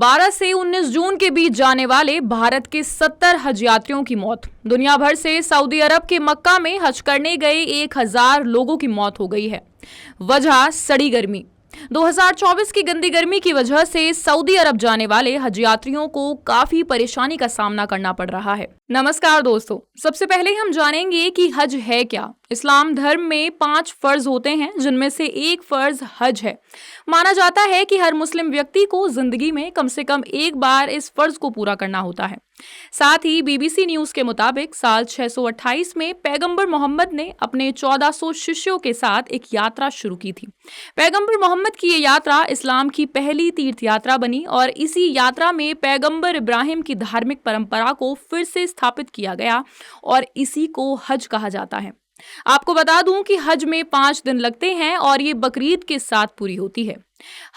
12 से 19 जून के बीच जाने वाले भारत के 70 हज यात्रियों की मौत। दुनिया भर से सऊदी अरब के मक्का में हज करने गए 1000 लोगों की मौत हो गई है। वजह सड़ी गर्मी। 2024 की गंदी गर्मी की वजह से सऊदी अरब जाने वाले हज यात्रियों को काफी परेशानी का सामना करना पड़ रहा है। नमस्कार दोस्तों, सबसे पहले हम जानेंगे कि हज है क्या। इस्लाम धर्म में 5 फर्ज होते हैं, जिनमें से एक फर्ज हज है। माना जाता है कि हर मुस्लिम व्यक्ति को जिंदगी में कम से कम एक बार इस फर्ज को पूरा करना होता है। साथ ही बीबीसी न्यूज के मुताबिक साल 628 में पैगंबर मोहम्मद ने अपने 1400 शिष्यों के साथ एक यात्रा शुरू की थी। पैगंबर मोहम्मद की ये यात्रा इस्लाम की पहली तीर्थ यात्रा बनी और इसी यात्रा में पैगंबर इब्राहिम की धार्मिक परंपरा को फिर से स्थापित किया गया और इसी को हज कहा जाता है। आपको बता दूं कि हज में 5 दिन लगते हैं और ये बकरीद के साथ पूरी होती है।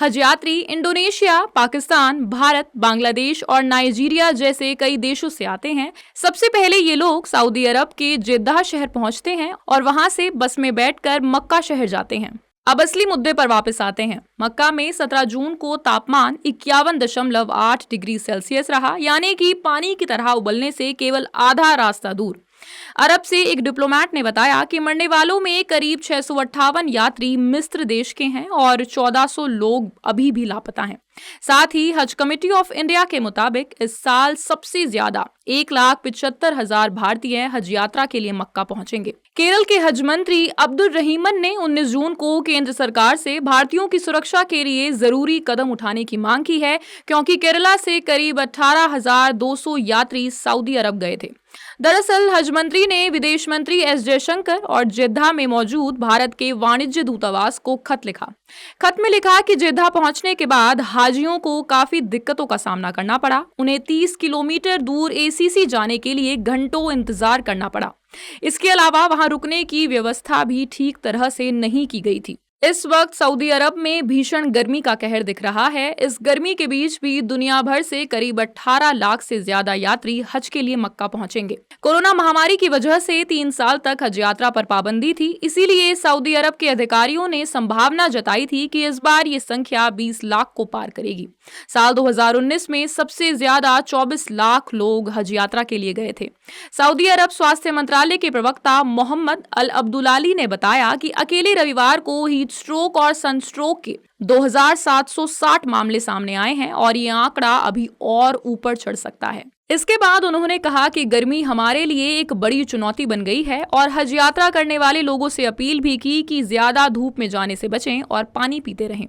हज यात्री इंडोनेशिया, पाकिस्तान, भारत, बांग्लादेश और नाइजीरिया जैसे कई देशों से आते हैं। सबसे पहले ये लोग सऊदी अरब के जेद्दाह शहर पहुंचते हैं और वहां से बस में बैठकर मक्का शहर जाते हैं। अब असली मुद्दे पर वापस आते हैं। मक्का में 17 जून को तापमान 51.8 डिग्री सेल्सियस रहा, यानी कि पानी की तरह उबलने से केवल आधा रास्ता दूर। अरब से एक डिप्लोमेट ने बताया कि मरने वालों में करीब 658 यात्री मिस्र देश के हैं और 1400 लोग अभी भी लापता हैं। साथ ही हज कमेटी ऑफ इंडिया के मुताबिक इस साल सबसे ज्यादा 1,75,000 भारतीय हज यात्रा के लिए मक्का पहुंचेंगे। केरल के हज मंत्री अब्दुल रहीमन ने 19 जून को केंद्र सरकार से भारतीयों की सुरक्षा के लिए जरूरी कदम उठाने की मांग की है, क्योंकि केरला से करीब 18,200 यात्री सऊदी अरब गए थे। दरअसल हज मंत्री ने विदेश मंत्री एस जयशंकर और जेद्दाह में मौजूद भारत के वाणिज्य दूतावास को खत लिखा। खत में लिखा कि जेद्दाह पहुंचने के बाद हाजियों को काफी दिक्कतों का सामना करना पड़ा। उन्हें 30 किलोमीटर दूर एसीसी जाने के लिए घंटों इंतजार करना पड़ा। इसके अलावा वहां रुकने की व्यवस्था भी ठीक तरह से नहीं की गई थी। इस वक्त सऊदी अरब में भीषण गर्मी का कहर दिख रहा है। इस गर्मी के बीच भी दुनिया भर से करीब 18 लाख से ज्यादा यात्री हज के लिए मक्का पहुंचेंगे। कोरोना महामारी की वजह से 3 साल तक हज यात्रा पर पाबंदी थी, इसीलिए सऊदी अरब के अधिकारियों ने संभावना जताई थी कि इस बार ये संख्या 20 लाख को पार करेगी। साल 2019 में सबसे ज्यादा 24 लाख लोग हज यात्रा के लिए गए थे। सऊदी अरब स्वास्थ्य मंत्रालय के प्रवक्ता मोहम्मद अल अब्दुलाली ने बताया कि अकेले रविवार को हीट स्ट्रोक और सनस्ट्रोक के 2760 मामले सामने आए हैं और ये आंकड़ा अभी और ऊपर चढ़ सकता है। इसके बाद उन्होंने कहा कि गर्मी हमारे लिए एक बड़ी चुनौती बन गई है और हज यात्रा करने वाले लोगों से अपील भी की कि ज्यादा धूप में जाने से बचें और पानी पीते रहें।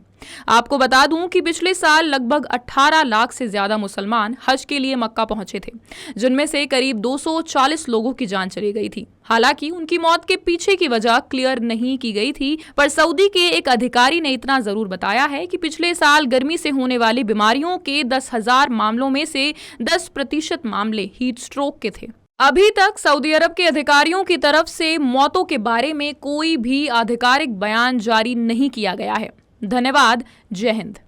आपको बता दूं कि पिछले साल लगभग 18 लाख से ज्यादा मुसलमान हज के लिए मक्का पहुंचे थे, जिनमें से करीब 240 लोगों की जान चली गई थी। हालांकि उनकी मौत के पीछे की वजह क्लियर नहीं की गई थी, पर सऊदी के एक अधिकारी ने इतना जरूर बताया है कि पिछले साल गर्मी से होने वाली बीमारियों के 10,000 मामलों में से 10% मामले हीट स्ट्रोक के थे। अभी तक सऊदी अरब के अधिकारियों की तरफ से मौतों के बारे में कोई भी आधिकारिक बयान जारी नहीं किया गया है। धन्यवाद। जय हिंद।